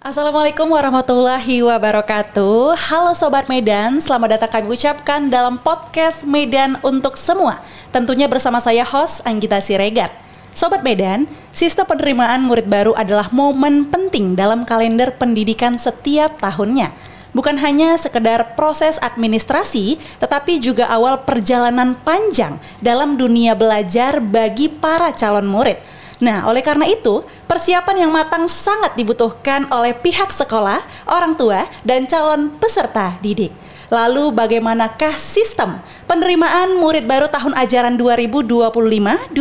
Assalamualaikum warahmatullahi wabarakatuh. Halo Sobat Medan, selamat datang kami ucapkan dalam podcast Medan untuk semua. Tentunya bersama saya host Anggita Siregar. Sobat Medan, sistem penerimaan murid baru adalah momen penting dalam kalender pendidikan setiap tahunnya. Bukan hanya sekedar proses administrasi, tetapi juga awal perjalanan panjang dalam dunia belajar bagi para calon murid. Nah, oleh karena itu, persiapan yang matang sangat dibutuhkan oleh pihak sekolah, orang tua, dan calon peserta didik. Lalu bagaimanakah sistem penerimaan murid baru tahun ajaran 2025-2026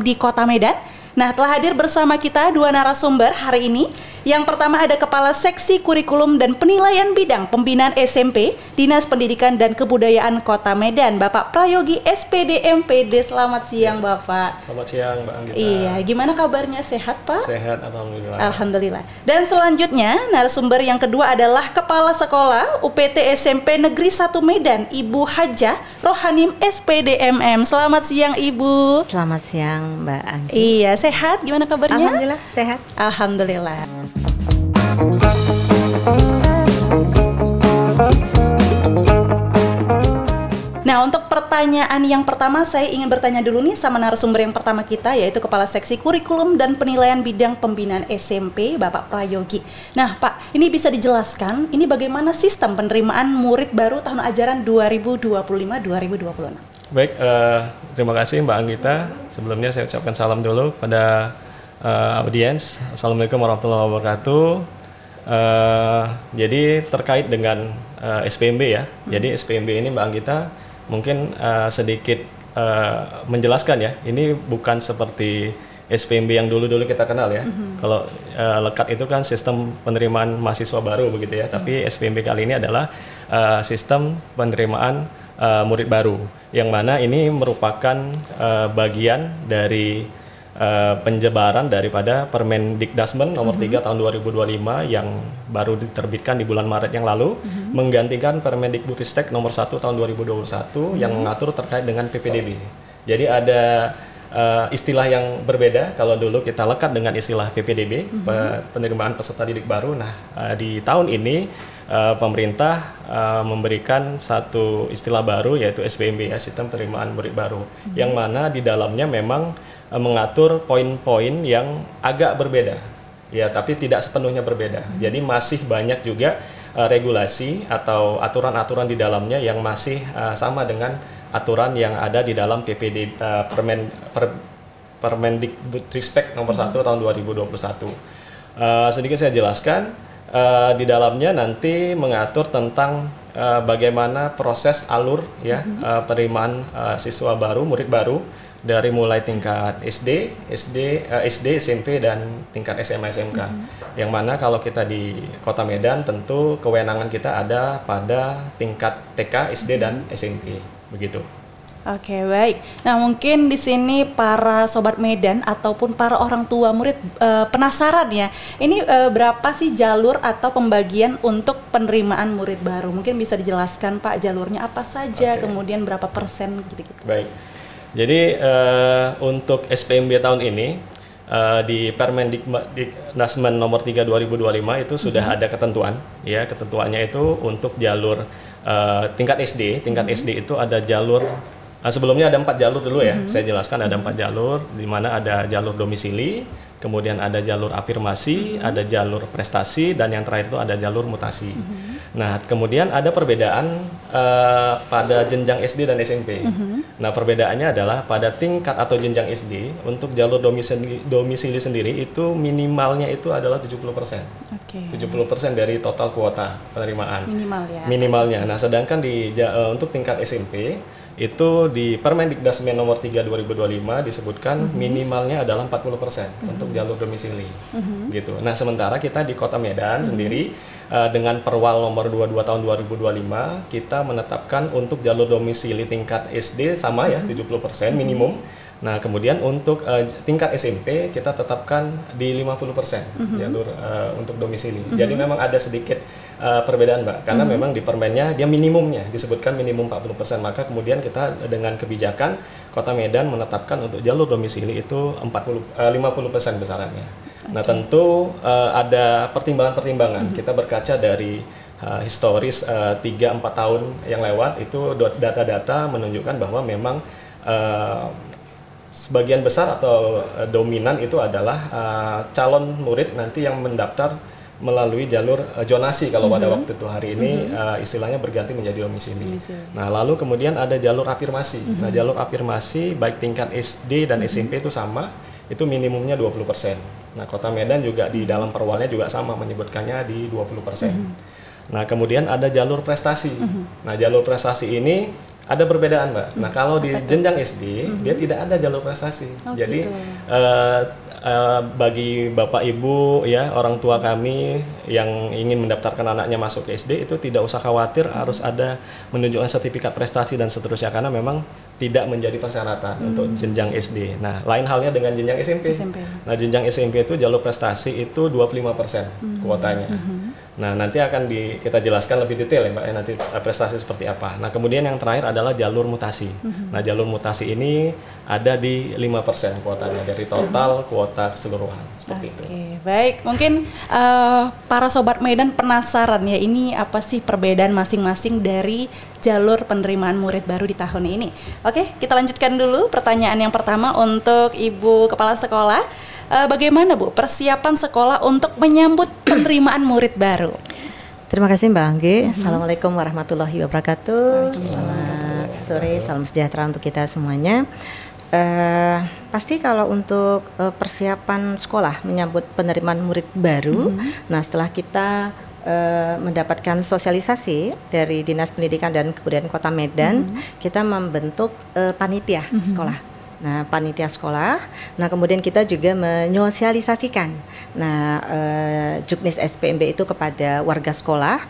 di Kota Medan? Nah, telah hadir bersama kita dua narasumber hari ini. Yang pertama ada Kepala Seksi Kurikulum dan Penilaian Bidang Pembinaan SMP Dinas Pendidikan dan Kebudayaan Kota Medan, Bapak Prayogi SPD MPD. Selamat siang, Bapak. Selamat siang, Mbak Anggita. Iya, gimana kabarnya? Sehat, Pak? Sehat, alhamdulillah. Alhamdulillah. Dan selanjutnya narasumber yang kedua adalah Kepala Sekolah UPT SMP Negeri 1 Medan, Ibu Hajah Rohanim SPD MM. Selamat siang, Ibu. Selamat siang, Mbak Anggi. Iya, sehat. Gimana kabarnya? Alhamdulillah sehat. Alhamdulillah. Nah, untuk pertanyaan yang pertama saya ingin bertanya dulu nih sama narasumber yang pertama kita, yaitu Kepala Seksi Kurikulum dan Penilaian Bidang Pembinaan SMP, Bapak Prayogi. Nah, Pak, ini bisa dijelaskan ini bagaimana sistem penerimaan murid baru tahun ajaran 2025-2026? Baik, terima kasih Mbak Anggita. Sebelumnya saya ucapkan salam dulu pada audiens. Assalamualaikum warahmatullahi wabarakatuh. Jadi terkait dengan SPMB ya. Jadi SPMB ini Mbak Anggita mungkin sedikit menjelaskan ya. Ini bukan seperti SPMB yang dulu-dulu kita kenal ya. Kalau lekat itu kan sistem penerimaan mahasiswa baru begitu ya. Tapi SPMB kali ini adalah sistem penerimaan murid baru, yang mana ini merupakan bagian dari penjebaran daripada Permendikdasmen nomor 3 tahun 2025 yang baru diterbitkan di bulan Maret yang lalu, menggantikan Permendikbudristek nomor 1 tahun 2021 yang mengatur terkait dengan PPDB. Jadi ada istilah yang berbeda. Kalau dulu kita lekat dengan istilah PPDB, penerimaan peserta didik baru. Nah, di tahun ini pemerintah memberikan satu istilah baru, yaitu SPMB ya, sistem penerimaan murid baru, yang mana di dalamnya memang mengatur poin-poin yang agak berbeda ya, tapi tidak sepenuhnya berbeda. Jadi masih banyak juga regulasi atau aturan-aturan di dalamnya yang masih sama dengan aturan yang ada di dalam PPD Permendikbudristek nomor 1 tahun 2021. Sedikit saya jelaskan, di dalamnya nanti mengatur tentang bagaimana proses alur ya penerimaan siswa baru, murid baru dari mulai tingkat SD, SMP, dan tingkat SMA, SMK. Yang mana kalau kita di Kota Medan tentu kewenangan kita ada pada tingkat TK, SD, dan SMP, begitu. Oke, baik. Nah, mungkin di sini para Sobat Medan ataupun para orang tua murid penasaran ya. Ini berapa sih jalur atau pembagian untuk penerimaan murid baru? Mungkin bisa dijelaskan Pak, jalurnya apa saja, kemudian berapa persen gitu-gitu. Baik. Jadi untuk SPMB tahun ini di Permendikdasmen nomor 3 2025 itu sudah ada ketentuan ya. Ketentuannya itu untuk jalur tingkat SD. Tingkat SD itu ada jalur sebelumnya ada 4 jalur dulu ya. Saya jelaskan ada 4 jalur, di mana ada jalur domisili, kemudian ada jalur afirmasi, ada jalur prestasi, dan yang terakhir itu ada jalur mutasi. Nah, kemudian ada perbedaan pada jenjang SD dan SMP. Nah, perbedaannya adalah pada tingkat atau jenjang SD, untuk jalur domisili sendiri itu minimalnya itu adalah 70%. 70% dari total kuota penerimaan. Minimal ya. Minimalnya. Nah, sedangkan untuk tingkat SMP itu di Permendikdasmen nomor 3 2025 disebutkan minimalnya adalah 40% untuk jalur domisili. Gitu. Nah, sementara kita di Kota Medan sendiri dengan Perwal nomor 22 tahun 2025 kita menetapkan untuk jalur domisili tingkat SD sama ya 70% minimum. Nah, kemudian untuk tingkat SMP kita tetapkan di 50% jalur untuk domisili. Jadi memang ada sedikit perbedaan, Mbak, karena memang di permennya dia minimumnya disebutkan minimum 40%, maka kemudian kita dengan kebijakan Kota Medan menetapkan untuk jalur domisili itu 50% besarannya. Nah tentu ada pertimbangan-pertimbangan. Kita berkaca dari historis 3-4 tahun yang lewat, itu data-data menunjukkan bahwa memang sebagian besar atau dominan itu adalah calon murid nanti yang mendaftar melalui jalur zonasi kalau pada waktu itu. Hari ini istilahnya berganti menjadi domisili. Nah lalu kemudian ada jalur afirmasi. Nah jalur afirmasi baik tingkat SD dan SMP itu sama, itu minimumnya 20%. Nah Kota Medan juga di dalam perwalnya juga sama menyebutkannya di 20%. Nah kemudian ada jalur prestasi. Nah jalur prestasi ini ada perbedaan, Mbak. Nah kalau di jenjang SD dia tidak ada jalur prestasi. Jadi bagi Bapak Ibu ya, orang tua kami yang ingin mendaftarkan anaknya masuk ke SD itu tidak usah khawatir harus ada menunjukkan sertifikat prestasi dan seterusnya, karena memang tidak menjadi persyaratan untuk jenjang SD. Nah, lain halnya dengan jenjang SMP. Nah, jenjang SMP itu jalur prestasi itu 25% kuotanya. Nah, nanti akan kita jelaskan lebih detail ya, Mbak, ya, nanti prestasi seperti apa. Nah, kemudian yang terakhir adalah jalur mutasi. Nah, jalur mutasi ini ada di 5% kuotanya dari total kuota keseluruhan, seperti itu. Baik, mungkin para Sobat Medan penasaran ya, ini apa sih perbedaan masing-masing dari jalur penerimaan murid baru di tahun ini. Oke, kita lanjutkan dulu pertanyaan yang pertama untuk Ibu Kepala Sekolah. Bagaimana Bu persiapan sekolah untuk menyambut penerimaan murid baru? Terima kasih Mbak Anggi. Assalamualaikum warahmatullahi wabarakatuh. Selamat sore, salam sejahtera untuk kita semuanya. Pasti kalau untuk persiapan sekolah menyambut penerimaan murid baru, nah setelah kita mendapatkan sosialisasi dari Dinas Pendidikan dan Kebudayaan Kota Medan, kita membentuk panitia sekolah. Nah, panitia sekolah. Nah, kemudian kita juga menyosialisasikan. Nah, Juknis SPMB itu kepada warga sekolah.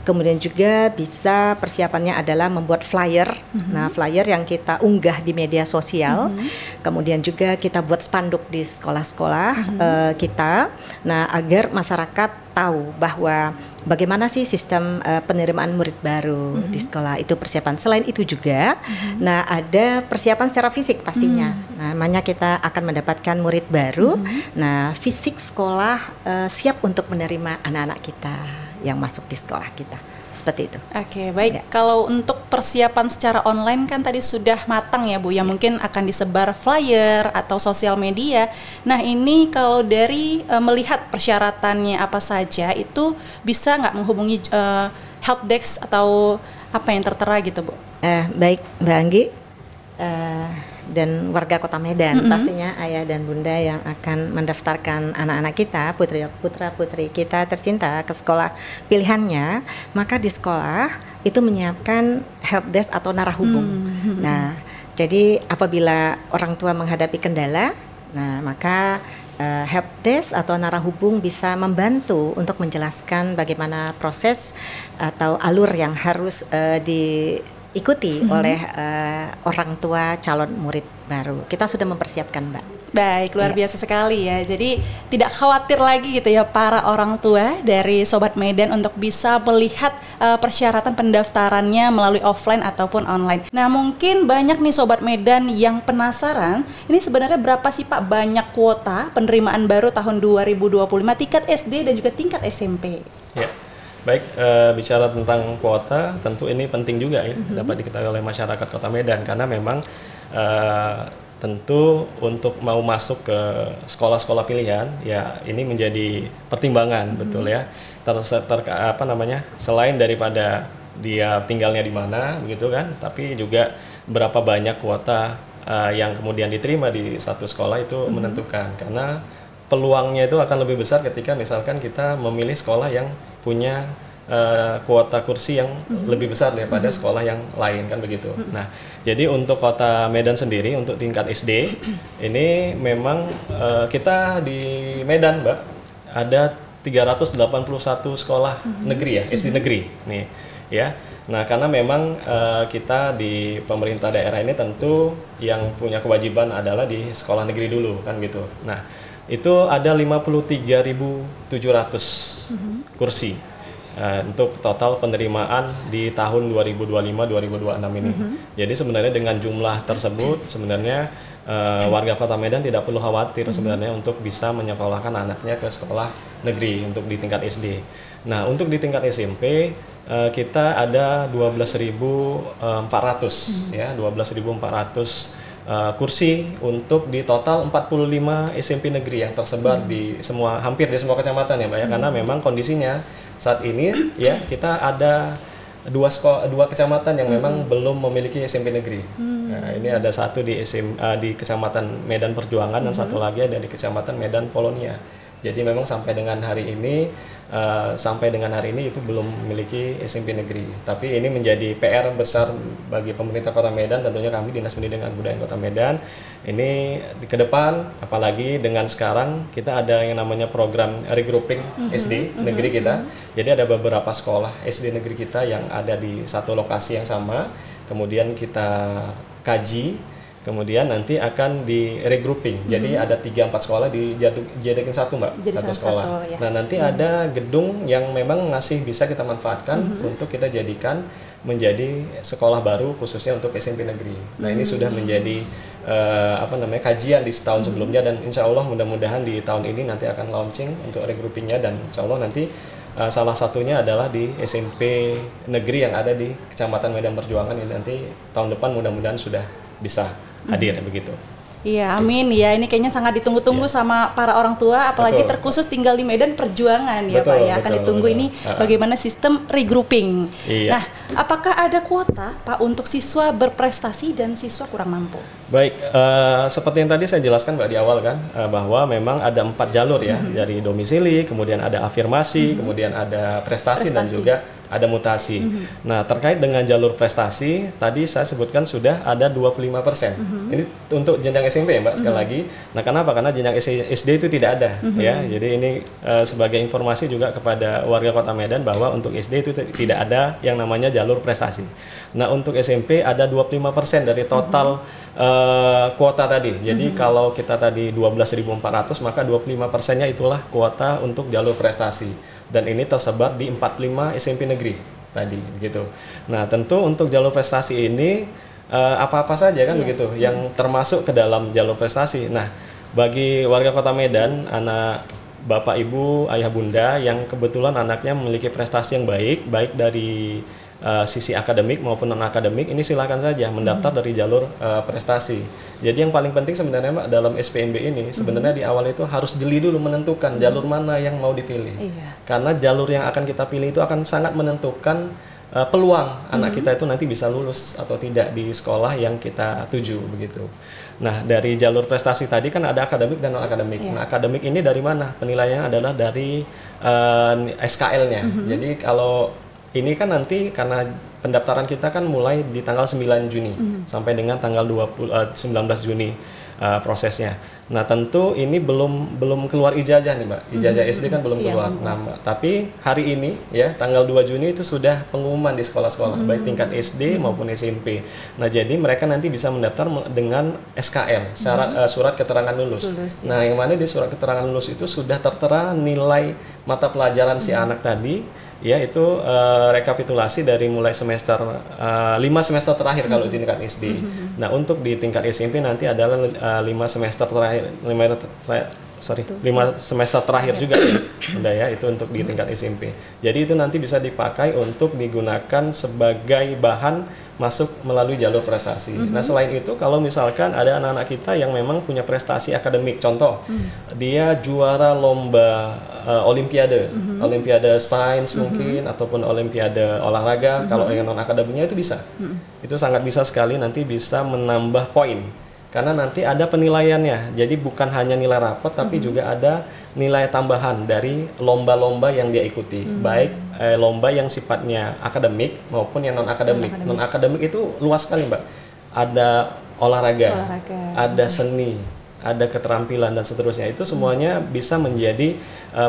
Kemudian juga bisa persiapannya adalah membuat flyer. Nah, flyer yang kita unggah di media sosial. Kemudian juga kita buat spanduk di sekolah-sekolah kita. Nah, agar masyarakat tahu bahwa bagaimana sih sistem penerimaan murid baru di sekolah itu persiapan. Selain itu juga, nah ada persiapan secara fisik pastinya. Namanya kita akan mendapatkan murid baru. Nah, fisik sekolah siap untuk menerima anak-anak kita yang masuk di sekolah kita. Seperti itu. Oke, baik. Ya. Kalau untuk persiapan secara online kan tadi sudah matang ya Bu, yang mungkin akan disebar flyer atau sosial media. Nah ini kalau dari melihat persyaratannya apa saja, itu bisa nggak menghubungi helpdesk atau apa yang tertera gitu Bu? Baik Mbak Anggi. Dan warga Kota Medan, pastinya ayah dan bunda yang akan mendaftarkan anak-anak kita, putra-putri kita tercinta ke sekolah pilihannya, maka di sekolah itu menyiapkan helpdesk atau narahubung. Nah, jadi apabila orang tua menghadapi kendala, nah maka helpdesk atau narahubung bisa membantu untuk menjelaskan bagaimana proses atau alur yang harus diikuti oleh orang tua calon murid baru. Kita sudah mempersiapkan, Mbak. Baik, luar biasa sekali ya. Jadi tidak khawatir lagi gitu ya para orang tua dari Sobat Medan untuk bisa melihat persyaratan pendaftarannya melalui offline ataupun online. Nah, mungkin banyak nih Sobat Medan yang penasaran, ini sebenarnya berapa sih Pak banyak kuota penerimaan baru tahun 2025 tingkat SD dan juga tingkat SMP? Ya. Baik, bicara tentang kuota, tentu ini penting juga ya dapat diketahui oleh masyarakat Kota Medan, karena memang tentu untuk mau masuk ke sekolah-sekolah pilihan ya ini menjadi pertimbangan betul ya. Selain daripada dia tinggalnya di mana begitu kan, tapi juga berapa banyak kuota yang kemudian diterima di satu sekolah itu menentukan, karena peluangnya itu akan lebih besar ketika misalkan kita memilih sekolah yang punya kuota kursi yang lebih besar daripada sekolah yang lain kan begitu. Nah, jadi untuk Kota Medan sendiri untuk tingkat SD ini memang kita di Medan, Mbak, ada 381 sekolah negeri ya, SD negeri nih ya. Nah, karena memang kita di pemerintah daerah ini tentu yang punya kewajiban adalah di sekolah negeri dulu kan gitu. Nah, itu ada 53.700 kursi untuk total penerimaan di tahun 2025-2026 ini. Jadi sebenarnya dengan jumlah tersebut sebenarnya warga Kota Medan tidak perlu khawatir sebenarnya untuk bisa menyekolahkan anaknya ke sekolah negeri untuk di tingkat SD. Nah, untuk di tingkat SMP kita ada 12.400 ya, 12.400 kursi untuk di total 45 SMP negeri yang tersebar di hampir di semua kecamatan ya Mbak ya, karena memang kondisinya saat ini ya kita ada dua kecamatan yang memang belum memiliki SMP negeri. Nah, ini ada satu di Kecamatan Medan Perjuangan dan satu lagi ada di Kecamatan Medan Polonia. Jadi memang sampai dengan hari ini itu belum memiliki SMP negeri. Tapi ini menjadi PR besar bagi pemerintah Kota Medan, tentunya kami Dinas Pendidikan dan Kebudayaan Kota Medan. Ini ke depan, apalagi dengan sekarang kita ada yang namanya program regrouping SD negeri kita. Jadi ada beberapa sekolah SD negeri kita yang ada di satu lokasi yang sama. Kemudian kita kaji, kemudian nanti akan di regrouping. Jadi ada 3-4 sekolah dijadikan satu Mbak, satu sekolah. Ya. Nah nanti ada gedung yang memang masih bisa kita manfaatkan untuk kita jadikan menjadi sekolah baru khususnya untuk SMP negeri. Nah ini sudah menjadi kajian di setahun sebelumnya, dan insya Allah mudah-mudahan di tahun ini nanti akan launching untuk regroupingnya, dan insya Allah nanti salah satunya adalah di SMP negeri yang ada di Kecamatan Medan Perjuangan ini nanti tahun depan mudah-mudahan sudah bisa hadir begitu. Iya, amin ya. Ini kayaknya sangat ditunggu-tunggu sama para orang tua, apalagi terkhusus tinggal di Medan Perjuangan ya Pak ya. Akan ditunggu ini bagaimana sistem regrouping. Iya. Nah, apakah ada kuota Pak untuk siswa berprestasi dan siswa kurang mampu? Baik, seperti yang tadi saya jelaskan Mbak di awal kan, bahwa memang ada 4 jalur ya, dari domisili, kemudian ada afirmasi, kemudian ada prestasi dan juga ada mutasi. Nah, terkait dengan jalur prestasi, tadi saya sebutkan sudah ada 25%. Ini untuk jenjang SMP ya Mbak, sekali lagi. Nah, kenapa? Karena jenjang SD itu tidak ada ya. Jadi ini sebagai informasi juga kepada warga Kota Medan bahwa untuk SD itu tidak ada yang namanya jalur prestasi. Nah, untuk SMP ada 25% dari total kuota tadi. Jadi kalau kita tadi 12.400, maka 25%-nya itulah kuota untuk jalur prestasi. Dan ini tersebar di 45 SMP negeri tadi gitu. Nah, tentu untuk jalur prestasi ini apa-apa saja kan begitu yang termasuk ke dalam jalur prestasi. Nah, bagi warga Kota Medan, anak Bapak Ibu, Ayah Bunda yang kebetulan anaknya memiliki prestasi yang baik dari sisi akademik maupun non-akademik, ini silakan saja mendaftar dari jalur prestasi. Jadi yang paling penting sebenarnya Mbak dalam SPMB ini sebenarnya di awal itu harus jeli dulu menentukan jalur mana yang mau dipilih. Karena jalur yang akan kita pilih itu akan sangat menentukan peluang anak kita itu nanti bisa lulus atau tidak di sekolah yang kita tuju begitu. Nah, dari jalur prestasi tadi kan ada akademik dan non-akademik. Nah, akademik ini dari mana? Penilaiannya adalah dari SKL-nya. Jadi kalau ini kan nanti karena pendaftaran kita kan mulai di tanggal 9 Juni sampai dengan tanggal 19 Juni prosesnya. Nah, tentu ini belum keluar ijazah nih Mbak. Ijazah SD kan belum keluar. Nah, tapi hari ini ya tanggal 2 Juni itu sudah pengumuman di sekolah-sekolah baik tingkat SD maupun SMP. Nah, jadi mereka nanti bisa mendaftar dengan SKL, surat keterangan lulus. Nah, yang mana di surat keterangan lulus itu sudah tertera nilai mata pelajaran si anak tadi. Ya, itu rekapitulasi dari mulai semester 5 semester terakhir kalau di tingkat SD. Nah, untuk di tingkat SMP nanti adalah 5 semester terakhir juga ya, itu untuk di tingkat SMP. Jadi itu nanti bisa dipakai untuk digunakan sebagai bahan masuk melalui jalur prestasi. Nah, selain itu kalau misalkan ada anak-anak kita yang memang punya prestasi akademik, contoh dia juara lomba olimpiade, olimpiade sains mungkin ataupun olimpiade olahraga, kalau yang non akademiknya itu bisa. Itu sangat bisa sekali, nanti bisa menambah poin. Karena nanti ada penilaiannya. Jadi bukan hanya nilai rapot tapi juga ada nilai tambahan dari lomba-lomba yang dia ikuti. Baik lomba yang sifatnya akademik maupun yang non-akademik. Non-akademik itu luas sekali, Mbak. Ada olahraga, ada seni, ada keterampilan dan seterusnya. Itu semuanya bisa menjadi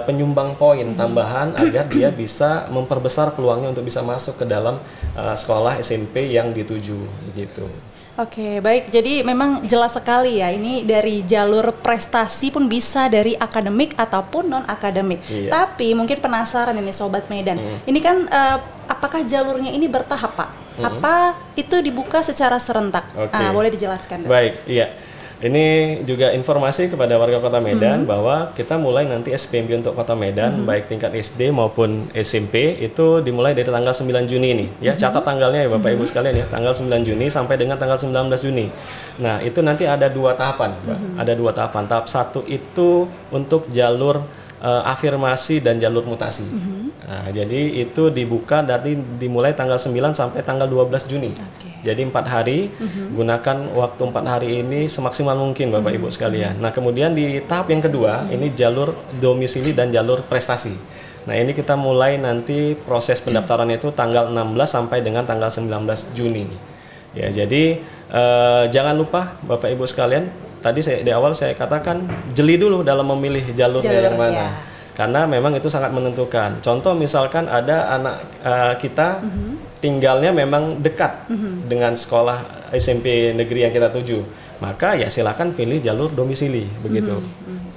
penyumbang poin tambahan agar dia bisa memperbesar peluangnya untuk bisa masuk ke dalam sekolah SMP yang dituju gitu. Oke, baik. Jadi memang jelas sekali ya, ini dari jalur prestasi pun bisa dari akademik ataupun non-akademik. Tapi mungkin penasaran ini Sobat Medan. Ini kan apakah jalurnya ini bertahap, Pak? Apa itu dibuka secara serentak? Boleh dijelaskan? Baik, iya. Ini juga informasi kepada warga Kota Medan bahwa kita mulai nanti SPMB untuk Kota Medan baik tingkat SD maupun SMP itu dimulai dari tanggal 9 Juni ini ya. Catat tanggalnya ya Bapak Ibu sekalian ya, tanggal 9 Juni sampai dengan tanggal 19 Juni. Nah, itu nanti ada 2 tahapan, Mbak. Ada 2 tahapan. Tahap 1 itu untuk jalur afirmasi dan jalur mutasi. Nah, jadi itu dibuka dari dimulai tanggal 9 sampai tanggal 12 Juni. Jadi 4 hari, gunakan waktu 4 hari ini semaksimal mungkin Bapak Ibu sekalian. Nah, kemudian di tahap yang kedua, ini jalur domisili dan jalur prestasi. Nah, ini kita mulai nanti proses pendaftaran itu tanggal 16 sampai dengan tanggal 19 Juni. Ya, jadi jangan lupa Bapak Ibu sekalian, tadi di awal saya katakan jeli dulu dalam memilih jalurnya yang mana. Ya. Karena memang itu sangat menentukan. Contoh misalkan ada anak kita tinggalnya memang dekat dengan sekolah SMP negeri yang kita tuju, maka ya silakan pilih jalur domisili begitu.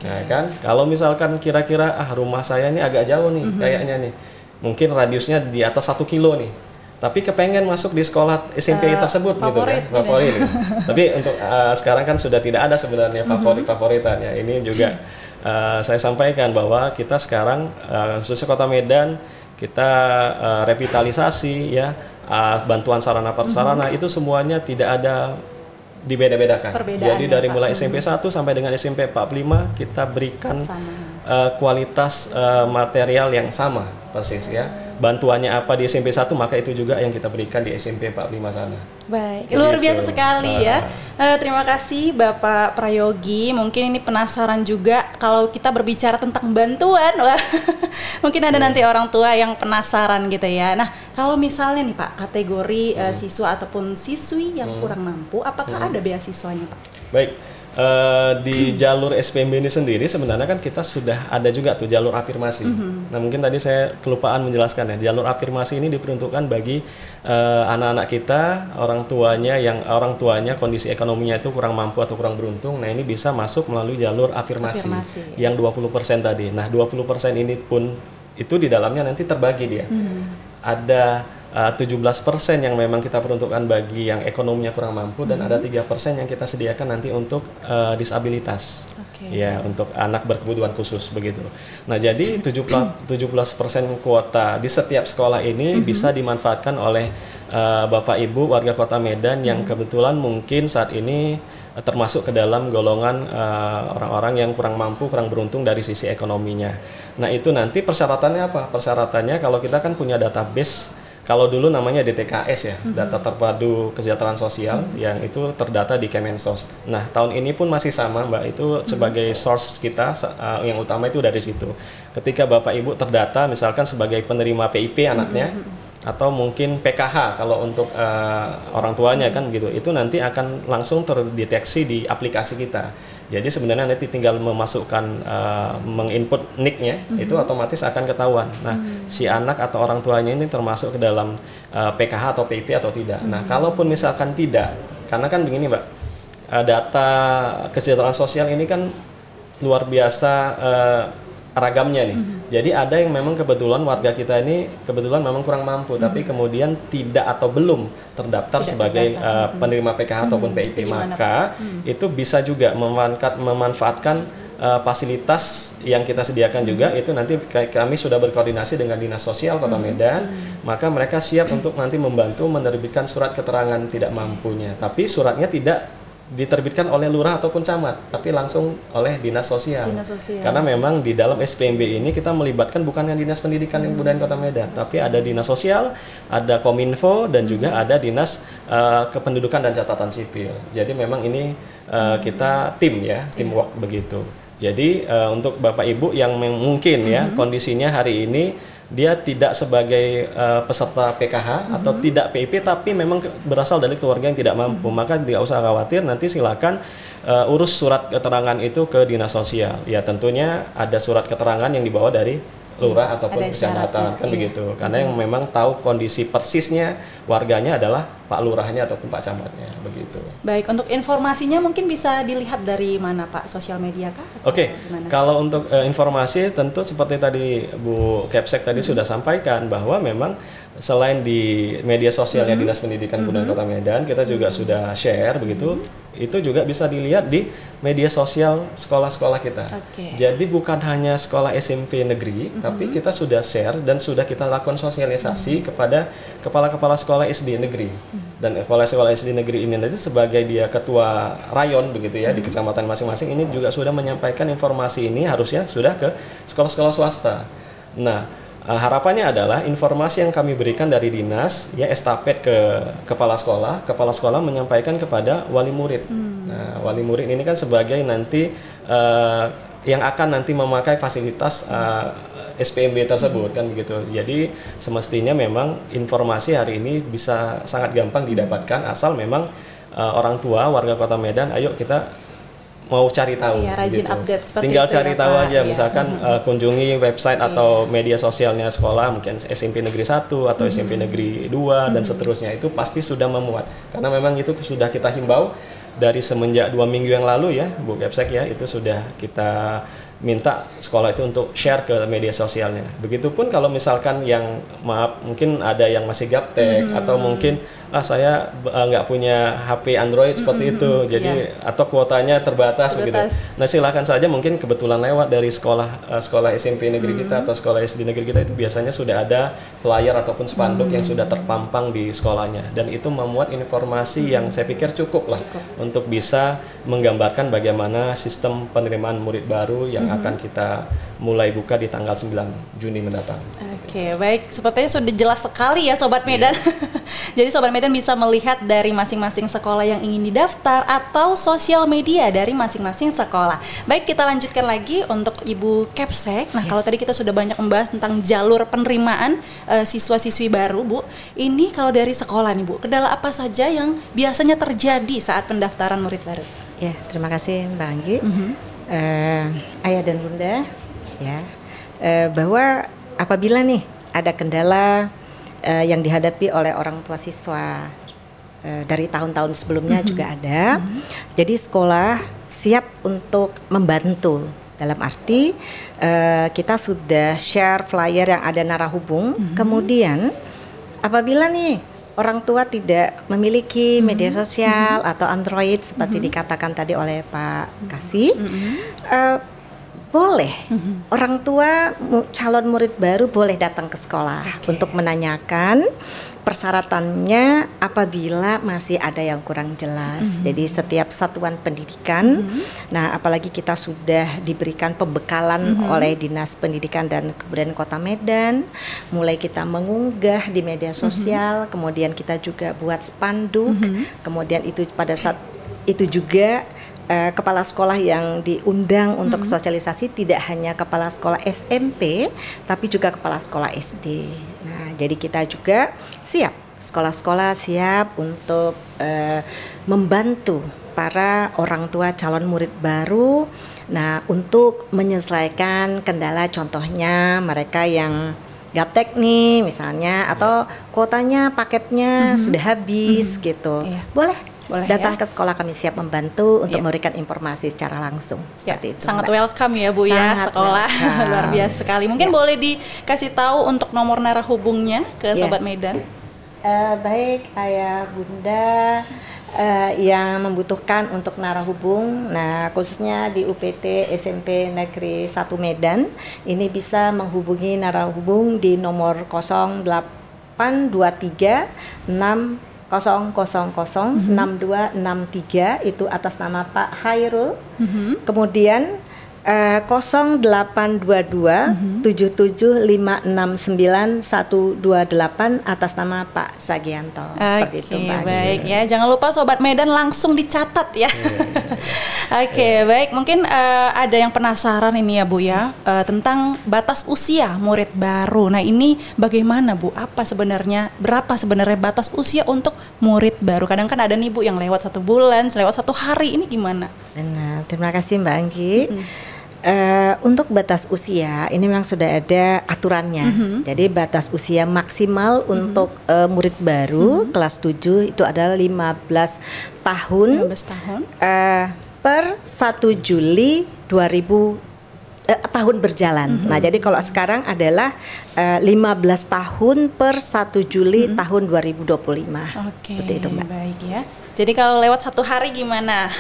Nah kan, kalau misalkan kira-kira rumah saya ini agak jauh nih kayaknya nih, mungkin radiusnya di atas 1 kilo nih, tapi kepengen masuk di sekolah SMP tersebut favorit, gitu kan, favorit. Tapi untuk sekarang kan sudah tidak ada sebenarnya favorit-favoritan ya. Ini juga saya sampaikan bahwa kita sekarang khususnya Kota Medan kita revitalisasi ya, bantuan sarana prasarana itu semuanya tidak ada dibeda-bedakan. Jadi dari mulai SMP 1 sampai dengan SMP 45 kita berikan kualitas material yang sama persis ya. Bantuannya apa di SMP 1 maka itu juga yang kita berikan di SMP 45 sana. Baik, luar biasa sekali ya. Terima kasih Bapak Prayogi. Mungkin ini penasaran juga kalau kita berbicara tentang bantuan. Wah, mungkin ada nanti orang tua yang penasaran gitu ya. Nah, kalau misalnya nih Pak, kategori siswa ataupun siswi yang kurang mampu, apakah ada beasiswanya Pak? Baik. Di jalur SPMB ini sendiri sebenarnya kan kita sudah ada juga tuh jalur afirmasi. Nah mungkin tadi saya kelupaan menjelaskan ya, jalur afirmasi ini diperuntukkan bagi anak-anak kita, orang tuanya kondisi ekonominya itu kurang mampu atau kurang beruntung. Nah ini bisa masuk melalui jalur afirmasi. Yang 20% tadi. Nah 20% ini pun itu di dalamnya nanti terbagi dia. Ada 17% yang memang kita peruntukkan bagi yang ekonominya kurang mampu dan ada 3% yang kita sediakan nanti untuk disabilitas. Ya, untuk anak berkebutuhan khusus begitu. Nah, jadi 17% kuota di setiap sekolah ini bisa dimanfaatkan oleh Bapak Ibu warga Kota Medan yang kebetulan mungkin saat ini termasuk ke dalam golongan orang-orang yang kurang mampu, kurang beruntung dari sisi ekonominya. Nah, itu nanti persyaratannya apa? Persyaratannya kalau kita kan punya database. Kalau dulu namanya DTKS ya, Data Terpadu Kesejahteraan Sosial, yang itu terdata di Kemensos. Nah, tahun ini pun masih sama, Mbak, itu sebagai source kita, yang utama itu dari situ. Ketika Bapak Ibu terdata, misalkan sebagai penerima PIP anaknya, atau mungkin PKH kalau untuk orang tuanya kan gitu, itu nanti akan langsung terdeteksi di aplikasi kita. Jadi sebenarnya nanti tinggal memasukkan menginput nick-nya itu otomatis akan ketahuan. Nah, si anak atau orang tuanya ini termasuk ke dalam PKH atau PIP atau tidak. Nah, kalaupun misalkan tidak, karena kan begini, Mbak, data kesejahteraan sosial ini kan luar biasa ragamnya nih. Jadi ada yang memang kebetulan warga kita ini kebetulan memang kurang mampu, tapi kemudian tidak atau belum terdaftar sebagai penerima PKH ataupun PIP, maka itu bisa juga memanfaatkan fasilitas yang kita sediakan juga. Itu nanti kami sudah berkoordinasi dengan Dinas Sosial Kota Medan, maka mereka siap untuk nanti membantu menerbitkan surat keterangan tidak mampunya, tapi suratnya tidak diterbitkan oleh lurah ataupun camat, tapi langsung oleh Dinas Sosial. Karena memang di dalam SPMB ini kita melibatkan bukan yang Dinas Pendidikan dan Kebudayaan Kota Medan, tapi ada Dinas Sosial, ada Kominfo, dan juga ada Dinas Kependudukan dan Catatan Sipil. Jadi memang ini kita tim ya, teamwork begitu. Jadi untuk Bapak Ibu yang mungkin ya kondisinya hari ini dia tidak sebagai peserta PKH atau tidak PIP, tapi memang berasal dari keluarga yang tidak mampu, maka tidak usah khawatir, nanti silakan urus surat keterangan itu ke Dinas Sosial. Ya tentunya ada surat keterangan yang dibawa dari lurah ataupun kecamatan, kan begitu. Karena yang memang tahu kondisi persisnya warganya adalah Pak Lurahnya ataupun Pak Camatnya, begitu. Baik, untuk informasinya mungkin bisa dilihat dari mana Pak? Sosial media kah? Oke, kalau untuk informasi tentu seperti tadi Bu Kepsek tadi sudah sampaikan bahwa memang selain di media sosialnya Dinas Pendidikan Kebudayaan Kota Medan, kita juga sudah share begitu. Itu juga bisa dilihat di media sosial sekolah-sekolah kita. Jadi bukan hanya sekolah SMP negeri, tapi kita sudah share dan sudah kita lakukan sosialisasi kepada kepala-kepala sekolah SD negeri. Dan kepala sekolah SD negeri ini nanti sebagai dia ketua rayon begitu ya di kecamatan masing-masing, ini juga sudah menyampaikan informasi ini harusnya sudah ke sekolah-sekolah swasta. Nah, harapannya adalah informasi yang kami berikan dari dinas ya estafet ke kepala sekolah menyampaikan kepada wali murid. Nah, wali murid ini kan sebagai nanti yang akan nanti memakai fasilitas SPMB tersebut kan begitu. Jadi semestinya memang informasi hari ini bisa sangat gampang didapatkan asal memang orang tua warga Kota Medan, ayo kita mau cari tahu, rajin gitu. update seperti Tinggal itu cari ya, tahu Pak. aja, misalkan kunjungi website atau media sosialnya sekolah, mungkin SMP Negeri 1 atau SMP Negeri 2 dan seterusnya, itu pasti sudah memuat. Karena memang itu sudah kita himbau dari semenjak 2 minggu yang lalu ya, Bu Kepsek ya, itu sudah kita minta sekolah itu untuk share ke media sosialnya. Begitupun kalau misalkan yang maaf mungkin ada yang masih gaptek atau mungkin saya nggak punya HP Android seperti itu, jadi atau kuotanya terbatas begitu. Nah silakan saja, mungkin kebetulan lewat dari sekolah SMP negeri kita atau sekolah SD negeri kita, itu biasanya sudah ada flyer ataupun spanduk yang sudah terpampang di sekolahnya, dan itu memuat informasi yang saya pikir cukup lah untuk bisa menggambarkan bagaimana sistem penerimaan murid baru yang akan kita mulai buka di tanggal 9 Juni mendatang. Oke, baik. Sepertinya sudah jelas sekali ya Sobat Medan. Jadi Sobat Medan bisa melihat dari masing-masing sekolah yang ingin didaftar atau sosial media dari masing-masing sekolah. Baik, kita lanjutkan lagi untuk Ibu Kepsek. Nah, kalau tadi kita sudah banyak membahas tentang jalur penerimaan siswa-siswi baru, Bu. Ini kalau dari sekolah nih, Bu, kendala apa saja yang biasanya terjadi saat pendaftaran murid baru? Ya, terima kasih Mbak Anggi. Ayah dan Bunda, ya, bahwa apabila nih ada kendala yang dihadapi oleh orang tua siswa dari tahun-tahun sebelumnya juga ada, jadi sekolah siap untuk membantu. Dalam arti kita sudah share flyer yang ada narahubung. Kemudian apabila nih orang tua tidak memiliki media sosial atau Android seperti dikatakan tadi oleh Pak Kasih, boleh orang tua calon murid baru boleh datang ke sekolah untuk menanyakan persyaratannya apabila masih ada yang kurang jelas. Jadi setiap satuan pendidikan, nah apalagi kita sudah diberikan pembekalan oleh Dinas Pendidikan dan Kebudayaan Kota Medan, mulai kita mengunggah di media sosial, kemudian kita juga buat spanduk, kemudian itu pada saat itu juga kepala sekolah yang diundang untuk sosialisasi tidak hanya kepala sekolah SMP, tapi juga kepala sekolah SD. Nah, jadi kita juga siap, sekolah-sekolah siap untuk membantu para orang tua calon murid baru. Nah, untuk menyelesaikan kendala, contohnya mereka yang gaptek nih misalnya, atau kuotanya paketnya sudah habis gitu, boleh datang ke sekolah, kami siap membantu untuk memberikan informasi secara langsung seperti itu. Sangat welcome ya Bu, ya sekolah. Luar biasa sekali. Mungkin boleh dikasih tahu untuk nomor narahubungnya ke Sobat Medan. Baik Ayah Bunda yang membutuhkan untuk narahubung, nah khususnya di UPT SMP Negeri 1 Medan, ini bisa menghubungi narahubung di nomor 0823 6263 itu atas nama Pak Hairul. Kemudian 0822 77569128 atas nama Pak Sagianto. Seperti itu Pak. Baik ya, jangan lupa Sobat Medan langsung dicatat ya. Baik, mungkin ada yang penasaran ini ya Bu ya, tentang batas usia murid baru. Nah ini bagaimana Bu? Berapa sebenarnya batas usia untuk murid baru? Kadang kan ada nih Bu yang lewat 1 bulan, lewat 1 hari, ini gimana? Benar, terima kasih Mbak Anggi. Untuk batas usia ini memang sudah ada aturannya. Jadi batas usia maksimal untuk murid baru kelas 7 itu adalah 15 tahun. Per 1 Juli 2020 tahun berjalan. Nah, jadi kalau sekarang adalah 15 tahun per 1 Juli tahun 2025. Oke, Seperti itu, Mbak. baik ya. Jadi kalau lewat 1 hari gimana?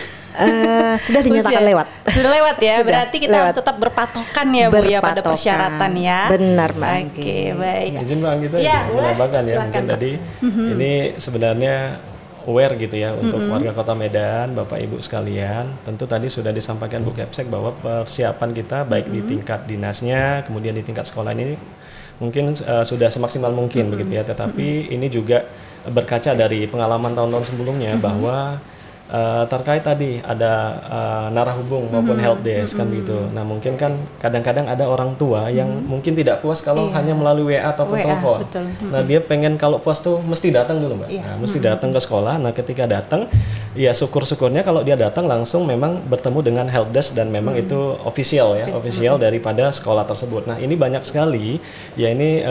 Sudah dinyatakan lewat. Sudah lewat ya. Sudah, berarti kita harus tetap berpatokan ya Bu ya pada persyaratan ya. Benar, Mbak. Oke, baik. Izin Mbak Anggita Ya, menambahkan ya, silakan, mungkin Pak. tadi ini sebenarnya aware gitu ya untuk warga Kota Medan, Bapak Ibu sekalian. Tentu tadi sudah disampaikan Bu Kepsek bahwa persiapan kita baik di tingkat dinasnya, kemudian di tingkat sekolah ini mungkin sudah semaksimal mungkin begitu ya. Tetapi ini juga berkaca dari pengalaman tahun-tahun sebelumnya bahwa terkait tadi ada narah hubung maupun help desk kan begitu. Nah mungkin kan kadang-kadang ada orang tua yang mungkin tidak puas kalau hanya melalui WA ataupun telepon. Betul. Nah dia pengen kalau puas tuh mesti datang dulu Mbak. Nah, mesti datang ke sekolah. Nah ketika datang ya syukur-syukurnya kalau dia datang langsung memang bertemu dengan help desk dan memang itu official ya, official daripada sekolah tersebut. Nah ini banyak sekali ya ini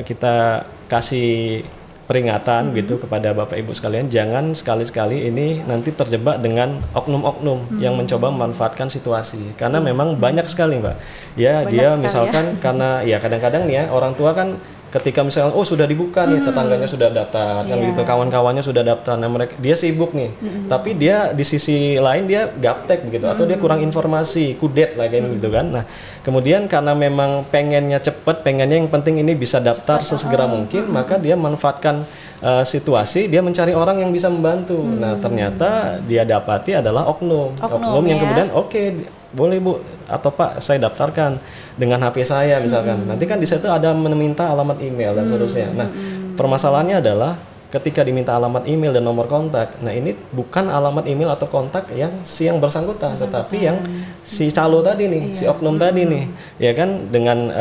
kita kasih peringatan gitu kepada Bapak Ibu sekalian, jangan sekali-sekali ini nanti terjebak dengan oknum-oknum yang mencoba memanfaatkan situasi, karena memang banyak sekali Mbak ya. Banyak Dia sekali misalkan karena ya kadang-kadang nih ya orang tua kan ketika misalnya sudah dibuka nih, tetangganya sudah daftar kan gitu, kawan-kawannya sudah daftar, nah mereka dia sibuk nih, tapi dia di sisi lain dia gaptek begitu, atau dia kurang informasi, kudet lah kayak gitu kan. Nah kemudian karena memang pengennya cepet, pengennya yang penting ini bisa daftar sesegera mungkin, maka dia manfaatkan situasi, dia mencari orang yang bisa membantu. Nah ternyata dia dapati adalah oknum yang ya. kemudian oke, boleh Bu atau Pak saya daftarkan dengan HP saya misalkan. Nanti kan di situ ada meminta alamat email dan seterusnya. Nah, permasalahannya adalah ketika diminta alamat email dan nomor kontak. Nah, ini bukan alamat email atau kontak yang si yang bersangkutan, tetapi yang si calo tadi nih, si oknum tadi nih. Ya kan dengan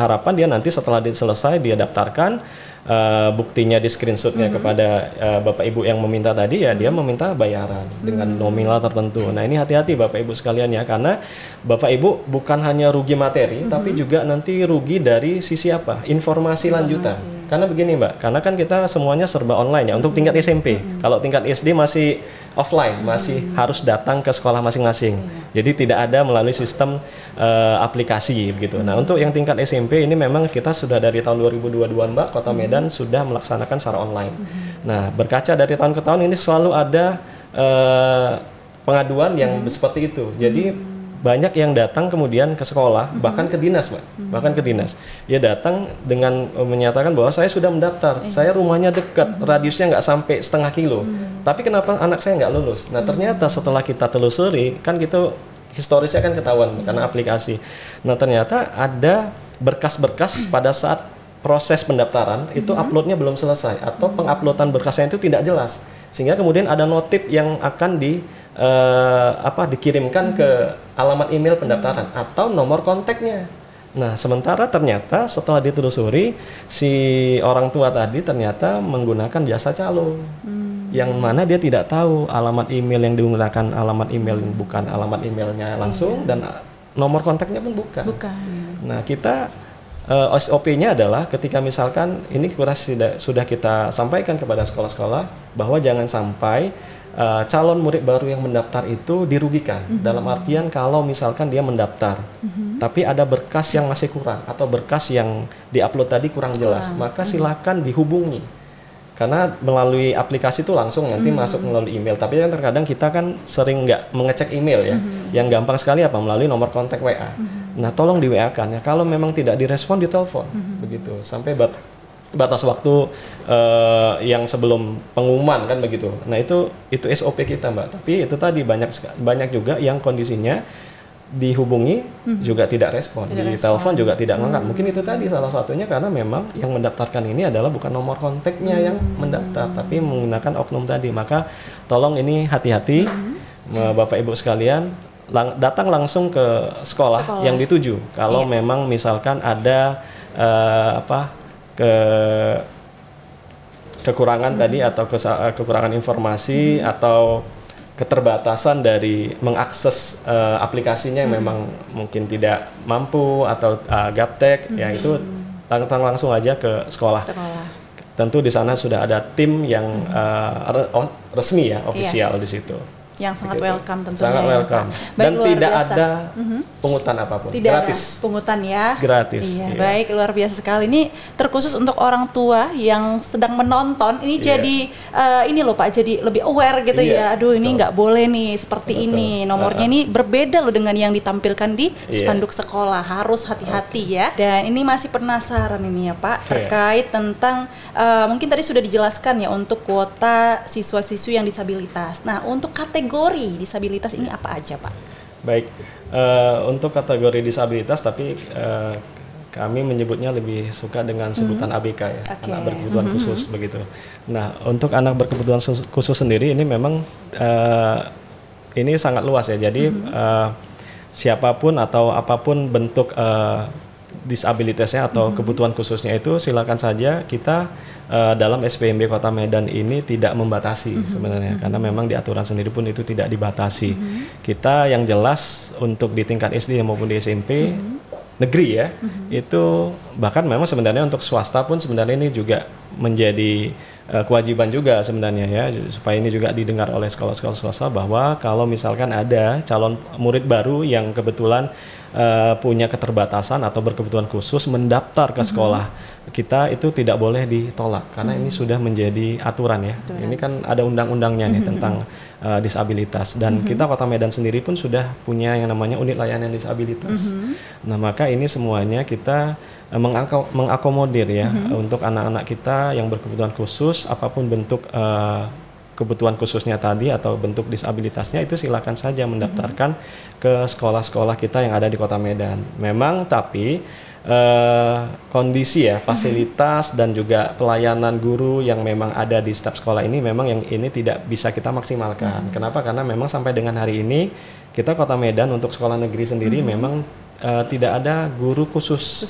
harapan dia nanti setelah selesai dia daftarkan, buktinya di screenshotnya kepada Bapak Ibu yang meminta tadi ya, dia meminta bayaran dengan nominal tertentu. Nah ini hati-hati Bapak Ibu sekalian ya, karena Bapak Ibu bukan hanya rugi materi, tapi juga nanti rugi dari sisi apa? Informasi lanjutan. Karena begini Mbak, karena kan kita semuanya serba online ya untuk tingkat SMP. Kalau tingkat SD masih offline, masih harus datang ke sekolah masing-masing. Jadi tidak ada melalui sistem aplikasi begitu. Nah, untuk yang tingkat SMP ini memang kita sudah dari tahun 2022 Mbak, Kota Medan sudah melaksanakan secara online. Nah, berkaca dari tahun ke tahun ini selalu ada pengaduan yang seperti itu. Jadi banyak yang datang kemudian ke sekolah, bahkan ke dinas, Mbak. Bahkan ke dinas. Dia datang dengan menyatakan bahwa saya sudah mendaftar, saya rumahnya dekat, radiusnya nggak sampai setengah kilo. Tapi kenapa anak saya nggak lulus? Nah, ternyata setelah kita telusuri, kan gitu historisnya kan ketahuan karena aplikasi. Nah, ternyata ada berkas-berkas pada saat proses pendaftaran itu uploadnya belum selesai, atau penguploadan berkasnya itu tidak jelas. Sehingga kemudian ada notif yang akan dikirimkan ke alamat email pendaftaran atau nomor kontaknya. Nah, sementara ternyata setelah ditelusuri si orang tua tadi ternyata menggunakan jasa calo. Yang mana dia tidak tahu alamat email yang digunakan, alamat email bukan alamat emailnya langsung, dan nomor kontaknya pun bukan. Nah, kita SOP-nya adalah ketika misalkan ini sudah kita sampaikan kepada sekolah-sekolah bahwa jangan sampai calon murid baru yang mendaftar itu dirugikan. Dalam artian kalau misalkan dia mendaftar tapi ada berkas yang masih kurang atau berkas yang diupload tadi kurang jelas, maka silakan dihubungi. Karena melalui aplikasi itu langsung nanti masuk melalui email. Tapi kan terkadang kita kan sering nggak mengecek email ya. Yang gampang sekali apa? Melalui nomor kontak WA. Nah, tolong di WA-kan ya. Kalau memang tidak direspon, ditelepon. Begitu. Sampai batas waktu yang sebelum pengumuman kan begitu. Nah, itu SOP kita, Mbak. Tapi itu tadi banyak juga yang kondisinya dihubungi juga tidak respon, di telepon juga tidak ngangkat. Mungkin itu tadi salah satunya karena memang yang mendaftarkan ini adalah bukan nomor kontaknya yang mendaftar, tapi menggunakan oknum tadi. Maka tolong ini hati-hati Bapak Ibu sekalian, datang langsung ke sekolah yang dituju. Kalau memang misalkan ada kekurangan tadi atau kekurangan informasi atau keterbatasan dari mengakses aplikasinya yang memang mungkin tidak mampu atau gaptek, ya itu langsung aja ke sekolah. Tentu di sana sudah ada tim yang resmi ya, ofisial di situ. Yang sangat Begitu. welcome tentunya. Sangat ya, welcome. Pak. Dan luar tidak biasa. ada pungutan apapun. Tidak Gratis. ada pungutan ya. Gratis. Iya, Iya. baik, luar biasa sekali. Ini terkhusus untuk orang tua yang sedang menonton. Ini Iya. jadi ini loh Pak, jadi lebih aware gitu Iya, ya. Aduh, ini betul. nggak boleh nih seperti Betul. ini. Nomornya ini berbeda loh dengan yang ditampilkan di Iya. spanduk sekolah. Harus hati-hati ya. Dan ini masih penasaran ini ya Pak, Iya. terkait tentang mungkin tadi sudah dijelaskan ya untuk kuota siswa-siswi yang disabilitas. Nah, untuk kategori disabilitas ini apa aja Pak? Baik, untuk kategori disabilitas, tapi kami menyebutnya lebih suka dengan sebutan ABK ya, Oke. anak berkebutuhan khusus begitu. Nah, untuk anak berkebutuhan khusus sendiri ini memang ini sangat luas ya. Jadi siapapun atau apapun bentuk disabilitasnya atau kebutuhan khususnya itu silakan saja. Kita dalam SPMB Kota Medan ini tidak membatasi sebenarnya, karena memang di aturan sendiri pun itu tidak dibatasi. Kita yang jelas untuk di tingkat SD maupun di SMP negeri ya, itu bahkan memang sebenarnya untuk swasta pun sebenarnya ini juga menjadi kewajiban juga sebenarnya ya, supaya ini juga didengar oleh sekolah-sekolah swasta bahwa kalau misalkan ada calon murid baru yang kebetulan punya keterbatasan atau berkebutuhan khusus mendaftar ke sekolah kita, itu tidak boleh ditolak karena ini sudah menjadi aturan ya. Ini kan ada undang-undangnya nih tentang disabilitas, dan kita Kota Medan sendiri pun sudah punya yang namanya unit layanan disabilitas. Nah, maka ini semuanya kita mengakomodir ya untuk anak-anak kita yang berkebutuhan khusus, apapun bentuk kebutuhan khususnya tadi atau bentuk disabilitasnya, itu silakan saja mendaftarkan ke sekolah-sekolah kita yang ada di Kota Medan. Memang tapi kondisi ya, fasilitas dan juga pelayanan guru yang memang ada di setiap sekolah ini memang yang ini tidak bisa kita maksimalkan. Kenapa? Karena memang sampai dengan hari ini kita Kota Medan untuk sekolah negeri sendiri memang tidak ada guru khusus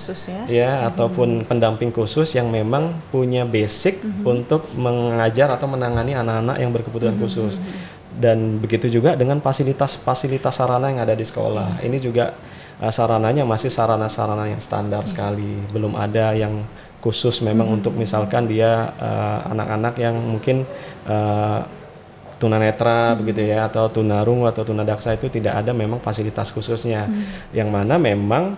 ya, ataupun pendamping khusus yang memang punya basic untuk mengajar atau menangani anak-anak yang berkebutuhan khusus. Dan begitu juga dengan fasilitas sarana yang ada di sekolah. Ini juga sarananya masih sarana-sarana yang standar sekali, belum ada yang khusus memang untuk misalkan dia anak-anak yang mungkin tunanetra begitu ya, atau tunarungu atau tunadaksa, itu tidak ada memang fasilitas khususnya. Yang mana memang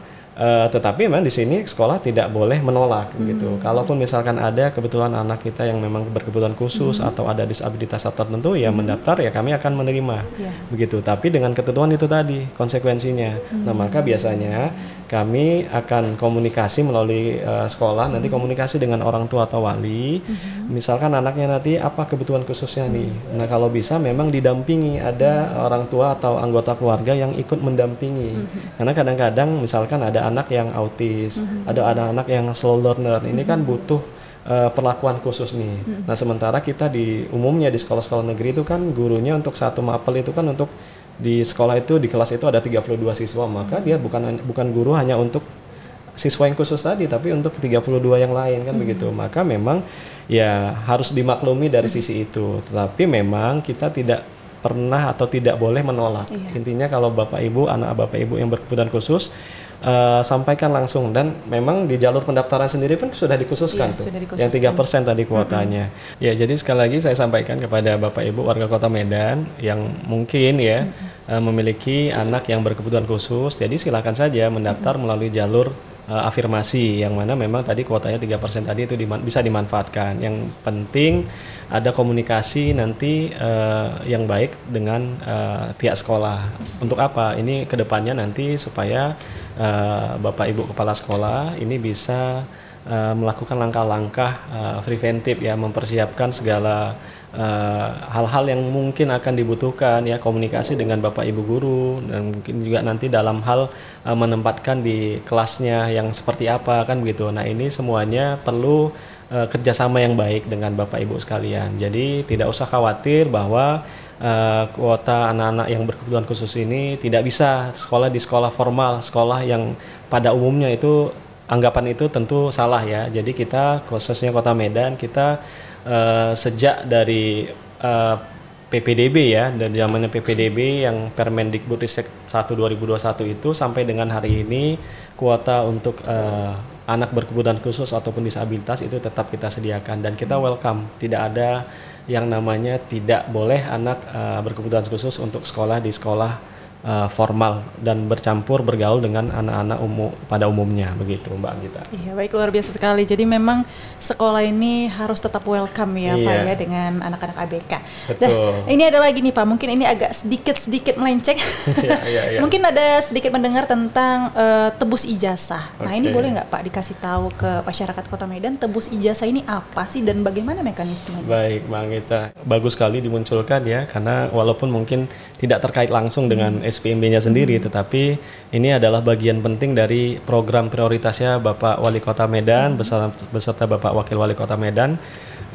tetapi memang di sini sekolah tidak boleh menolak gitu. Kalaupun misalkan ada kebetulan anak kita yang memang berkebutuhan khusus atau ada disabilitas tertentu ya mendaftar, ya kami akan menerima begitu. Tapi dengan ketentuan itu tadi konsekuensinya. Nah, maka biasanya kami akan komunikasi melalui sekolah, nanti komunikasi dengan orang tua atau wali. Misalkan anaknya nanti apa kebutuhan khususnya nih. Nah, kalau bisa memang didampingi, ada orang tua atau anggota keluarga yang ikut mendampingi. Karena kadang-kadang misalkan ada anak yang autis, ada anak yang slow learner. Ini kan butuh perlakuan khusus nih. Nah, sementara kita umumnya di sekolah-sekolah negeri itu kan gurunya untuk satu mapel itu kan untuk di sekolah itu, di kelas itu ada 32 siswa, maka dia bukan guru hanya untuk siswa yang khusus tadi, tapi untuk 32 yang lain kan begitu. Maka memang ya harus dimaklumi dari sisi itu. Tetapi memang kita tidak pernah atau tidak boleh menolak. Intinya kalau Bapak Ibu, anak Bapak Ibu yang berkebutuhan khusus, sampaikan langsung. Dan memang di jalur pendaftaran sendiri pun sudah dikhususkan tuh, yang 3% tadi kuotanya. Ya, jadi sekali lagi saya sampaikan kepada Bapak Ibu warga Kota Medan yang mungkin ya memiliki anak yang berkebutuhan khusus, jadi silakan saja mendaftar melalui jalur afirmasi, yang mana memang tadi kuotanya 3% tadi itu bisa dimanfaatkan. Yang penting ada komunikasi nanti yang baik dengan pihak sekolah. Untuk apa? Ini kedepannya nanti supaya Bapak Ibu Kepala Sekolah ini bisa melakukan langkah-langkah preventif ya, mempersiapkan segala hal-hal yang mungkin akan dibutuhkan ya, komunikasi dengan Bapak Ibu guru, dan mungkin juga nanti dalam hal menempatkan di kelasnya yang seperti apa kan begitu. Nah, ini semuanya perlu kerjasama yang baik dengan Bapak Ibu sekalian. Jadi tidak usah khawatir bahwa kuota anak-anak yang berkebutuhan khusus ini tidak bisa sekolah di sekolah formal, sekolah yang pada umumnya itu anggapan itu tentu salah ya. Jadi kita khususnya Kota Medan, kita sejak dari PPDB ya, dari zamannya PPDB yang Permendikbudristek 1 2021 itu sampai dengan hari ini, kuota untuk anak berkebutuhan khusus ataupun disabilitas itu tetap kita sediakan dan kita welcome. Tidak ada yang namanya tidak boleh anak berkebutuhan khusus untuk sekolah di sekolah formal dan bergaul dengan anak-anak pada umumnya, begitu Mbak Anggita. Iya, baik, luar biasa sekali. Jadi memang sekolah ini harus tetap welcome ya Pak ya dengan anak-anak ABK. Betul. Nah, ini ada lagi nih Pak, mungkin ini agak sedikit melenceng. Iya. Mungkin ada sedikit mendengar tentang tebus ijazah. Nah, ini boleh nggak Pak dikasih tahu ke masyarakat Kota Medan, tebus ijazah ini apa sih dan bagaimana mekanismenya? Baik Mbak Anggita, bagus sekali dimunculkan ya, karena walaupun mungkin tidak terkait langsung dengan SPMB-nya sendiri, tetapi ini adalah bagian penting dari program prioritasnya Bapak Wali Kota Medan beserta Bapak Wakil Wali Kota Medan.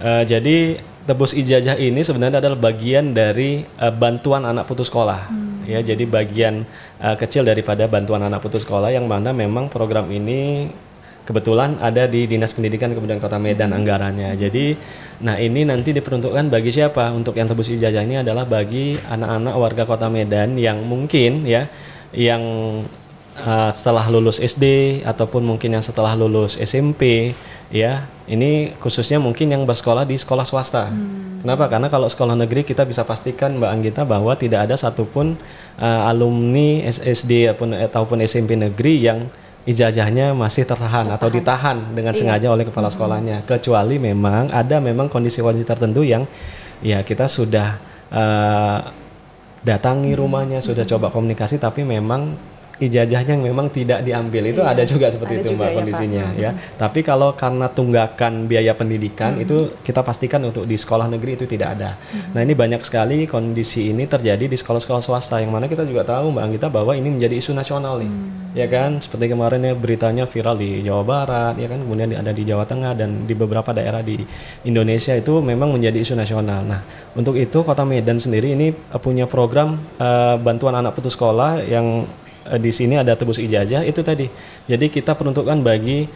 Jadi tebus ijazah ini sebenarnya adalah bagian dari bantuan anak putus sekolah. Ya, jadi bagian kecil daripada bantuan anak putus sekolah yang mana memang program ini kebetulan ada di Dinas Pendidikan Kabupaten Kota Medan anggarannya. Jadi, nah ini nanti diperuntukkan bagi siapa? Untuk yang tebus ijazah ini adalah bagi anak-anak warga Kota Medan yang mungkin ya, yang setelah lulus SD ataupun mungkin yang setelah lulus SMP, ya. Ini khususnya mungkin yang bersekolah di sekolah swasta. Kenapa? Karena kalau sekolah negeri kita bisa pastikan Mbak Anggita bahwa tidak ada satupun alumni SD ataupun SMP negeri yang ijazahnya masih tertahan atau ditahan dengan sengaja oleh kepala sekolahnya, kecuali memang ada kondisi-kondisi tertentu yang ya kita sudah datangi rumahnya, sudah coba komunikasi tapi memang ijazahnya memang tidak diambil. Itu ada juga seperti itu Mbak kondisinya ya. Tapi kalau karena tunggakan biaya pendidikan itu kita pastikan untuk di sekolah negeri itu tidak ada. Nah, ini banyak sekali kondisi ini terjadi di sekolah-sekolah swasta yang mana kita juga tahu Mbak Anggita bahwa ini menjadi isu nasional nih. Ya kan, seperti kemarin ya beritanya viral di Jawa Barat ya kan, kemudian ada di Jawa Tengah dan di beberapa daerah di Indonesia itu memang menjadi isu nasional. Nah, untuk itu Kota Medan sendiri ini punya program bantuan anak putus sekolah yang di sini ada tebus ijazah itu tadi. Jadi kita peruntukkan bagi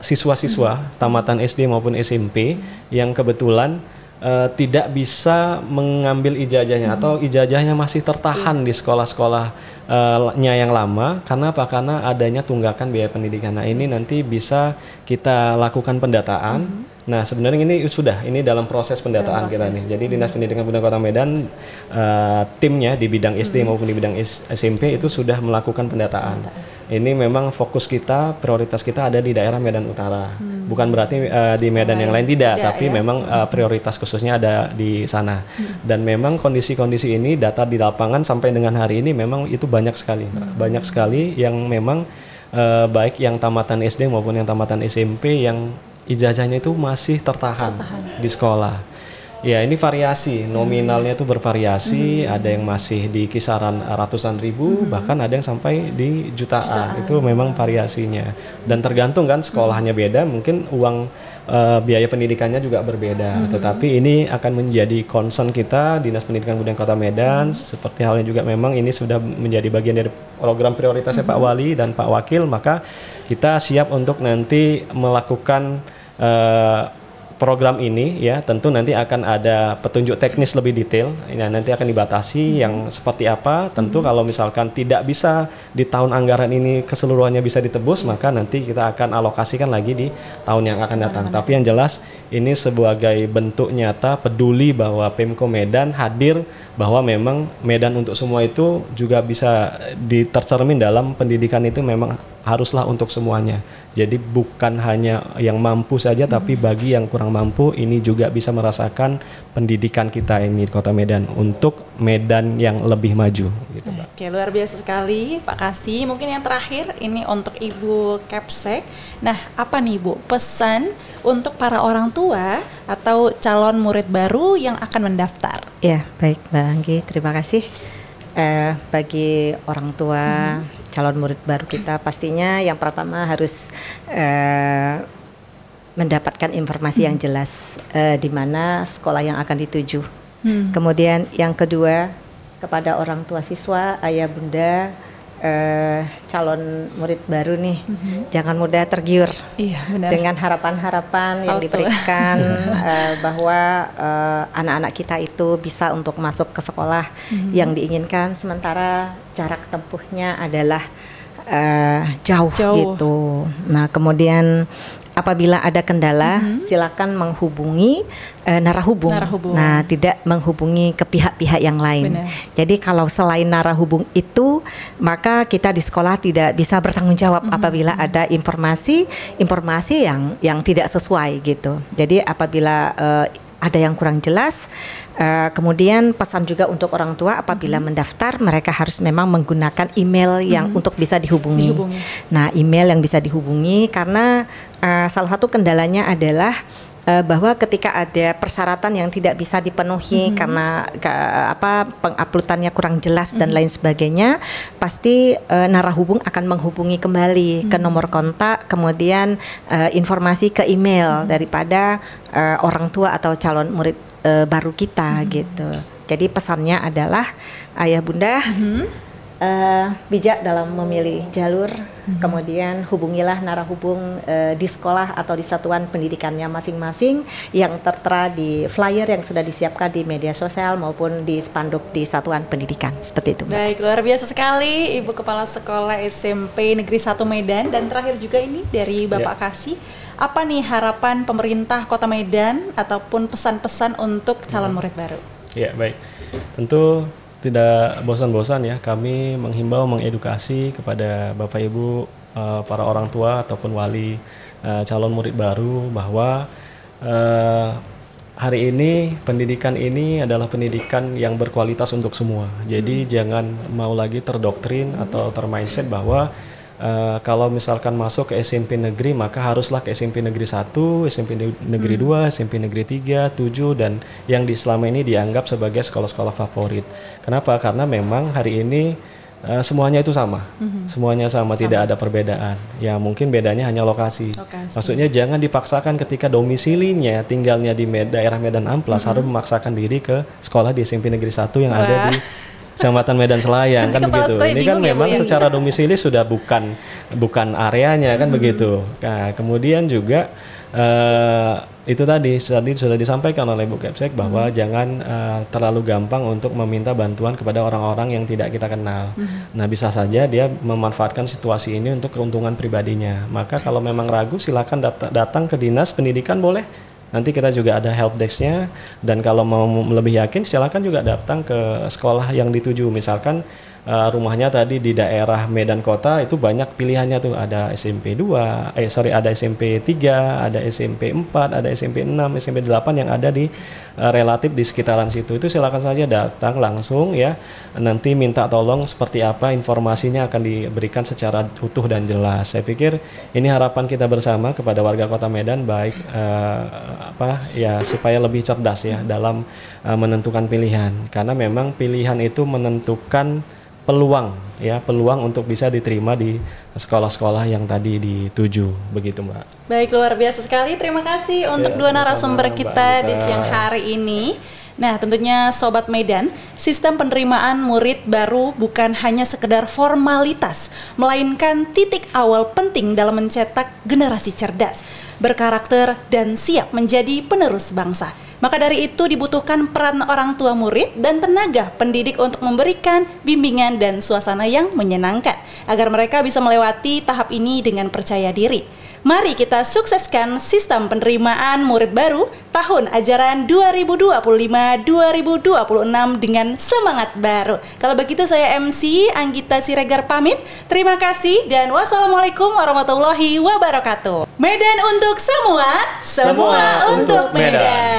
siswa-siswa tamatan SD maupun SMP yang kebetulan tidak bisa mengambil ijazahnya atau ijazahnya masih tertahan di sekolah-sekolahnya yang lama. Karena apa? Karena adanya tunggakan biaya pendidikan. Nah, ini nanti bisa kita lakukan pendataan. Nah, sebenarnya ini dalam proses pendataan kita nih. Jadi Dinas Pendidikan Kabupaten Kota Medan timnya di bidang SD maupun di bidang SMP itu sudah melakukan pendataan. Ini memang fokus kita, prioritas kita ada di daerah Medan Utara. Bukan berarti di Medan yang lain tidak, tapi memang prioritas khususnya ada di sana. Dan memang kondisi-kondisi ini data di lapangan sampai dengan hari ini memang itu banyak sekali. Banyak sekali yang memang baik yang tamatan SD maupun yang tamatan SMP yang ijazahnya itu masih tertahan di sekolah. Ya, ini variasi, nominalnya itu bervariasi, ada yang masih di kisaran ratusan ribu, bahkan ada yang sampai di jutaan. Itu memang variasinya. Dan tergantung kan sekolahnya beda, mungkin uang biaya pendidikannya juga berbeda. Tetapi ini akan menjadi concern kita Dinas Pendidikan Kabupaten Kota Medan, seperti halnya juga memang ini sudah menjadi bagian dari program prioritasnya Pak Wali dan Pak Wakil, maka kita siap untuk nanti melakukan program ini ya. Tentu nanti akan ada petunjuk teknis lebih detail. Ini nanti akan dibatasi yang seperti apa. Tentu kalau misalkan tidak bisa di tahun anggaran ini keseluruhannya bisa ditebus, maka nanti kita akan alokasikan lagi di tahun yang akan datang. Tapi yang jelas ini sebagai bentuk nyata peduli bahwa Pemko Medan hadir, bahwa memang Medan untuk semua itu juga bisa ditercermin dalam pendidikan itu memang haruslah untuk semuanya. Jadi bukan hanya yang mampu saja, tapi bagi yang kurang mampu ini juga bisa merasakan pendidikan kita ini di Kota Medan untuk Medan yang lebih maju. Gitu, Pak. Oke, luar biasa sekali Pak Kasih. Mungkin yang terakhir ini untuk Ibu Kepsek. Nah, apa nih Bu pesan untuk para orang tua atau calon murid baru yang akan mendaftar? Ya, baik Mbak Anggi, terima kasih. Bagi orang tua calon murid baru kita, pastinya yang pertama harus mendapatkan informasi yang jelas di mana sekolah yang akan dituju. Kemudian yang kedua, kepada orang tua siswa, ayah bunda calon murid baru nih, jangan mudah tergiur dengan harapan-harapan yang diberikan bahwa anak-anak kita itu bisa untuk masuk ke sekolah yang diinginkan, sementara jarak tempuhnya adalah jauh gitu. Nah, kemudian apabila ada kendala silakan menghubungi narahubung. Nah, tidak menghubungi ke pihak-pihak yang lain. Benar. Jadi kalau selain narahubung itu, maka kita di sekolah tidak bisa bertanggung jawab apabila ada informasi yang tidak sesuai gitu. Jadi apabila ada yang kurang jelas, kemudian pesan juga untuk orang tua apabila mendaftar mereka harus memang menggunakan email yang untuk bisa dihubungi. Nah, email yang bisa dihubungi karena salah satu kendalanya adalah bahwa ketika ada persyaratan yang tidak bisa dipenuhi karena penguploadannya kurang jelas dan lain sebagainya, pasti narahubung akan menghubungi kembali ke nomor kontak, kemudian informasi ke email daripada orang tua atau calon murid baru kita gitu. Jadi pesannya adalah ayah bunda bijak dalam memilih jalur, kemudian hubungilah narahubung di sekolah atau di satuan pendidikannya masing-masing yang tertera di flyer yang sudah disiapkan di media sosial maupun di spanduk di satuan pendidikan, seperti itu, Mbak. Baik, luar biasa sekali Ibu Kepala Sekolah SMP Negeri 1 Medan. Dan terakhir juga ini dari Bapak Kasih, apa nih harapan pemerintah Kota Medan ataupun pesan-pesan untuk calon murid baru? Ya, baik. Tentu tidak bosan-bosan ya kami menghimbau, mengedukasi kepada Bapak Ibu, para orang tua ataupun wali calon murid baru bahwa hari ini pendidikan ini adalah pendidikan yang berkualitas untuk semua. Jadi jangan mau lagi terdoktrin atau termindset bahwa kalau misalkan masuk ke SMP negeri maka haruslah ke SMP negeri 1, SMP negeri 2, SMP negeri 3, 7 dan yang selama ini dianggap sebagai sekolah-sekolah favorit. Kenapa? Karena memang hari ini semuanya itu sama. Semuanya sama, tidak ada perbedaan. Ya mungkin bedanya hanya lokasi. Maksudnya jangan dipaksakan ketika domisilinya tinggalnya di daerah Medan Amplas harus memaksakan diri ke sekolah di SMP negeri 1 yang ada di Kecamatan Medan Selayang, kan begitu. Ini kan memang secara domisili sudah bukan areanya, kan begitu. Nah, kemudian juga itu tadi sudah disampaikan oleh Bu Kepsek bahwa jangan terlalu gampang untuk meminta bantuan kepada orang-orang yang tidak kita kenal. Nah, bisa saja dia memanfaatkan situasi ini untuk keuntungan pribadinya. Maka kalau memang ragu silakan datang ke Dinas Pendidikan boleh. Nanti kita juga ada help desk-nya, dan kalau mau lebih yakin silakan juga datang ke sekolah yang dituju. Misalkan rumahnya tadi di daerah Medan Kota itu banyak pilihannya tuh, ada SMP 2, ada SMP 3, ada SMP 4, ada SMP 6, SMP 8 yang ada di relatif di sekitaran situ. Itu silakan saja datang langsung ya. Nanti minta tolong seperti apa informasinya akan diberikan secara utuh dan jelas. Saya pikir ini harapan kita bersama kepada warga Kota Medan baik supaya lebih cerdas ya dalam menentukan pilihan. Karena memang pilihan itu menentukan peluang untuk bisa diterima di sekolah-sekolah yang tadi dituju, begitu Mbak. Baik, luar biasa sekali. Terima kasih untuk dua narasumber kita di siang hari ini. Nah, tentunya Sobat Medan, sistem penerimaan murid baru bukan hanya sekedar formalitas, melainkan titik awal penting dalam mencetak generasi cerdas, berkarakter, dan siap menjadi penerus bangsa. Maka dari itu dibutuhkan peran orang tua murid dan tenaga pendidik untuk memberikan bimbingan dan suasana yang menyenangkan agar mereka bisa melewati tahap ini dengan percaya diri. Mari kita sukseskan sistem penerimaan murid baru tahun ajaran 2025-2026 dengan semangat baru. Kalau begitu saya MC Anggita Siregar pamit. Terima kasih dan wassalamualaikum warahmatullahi wabarakatuh. Medan untuk semua, semua untuk Medan.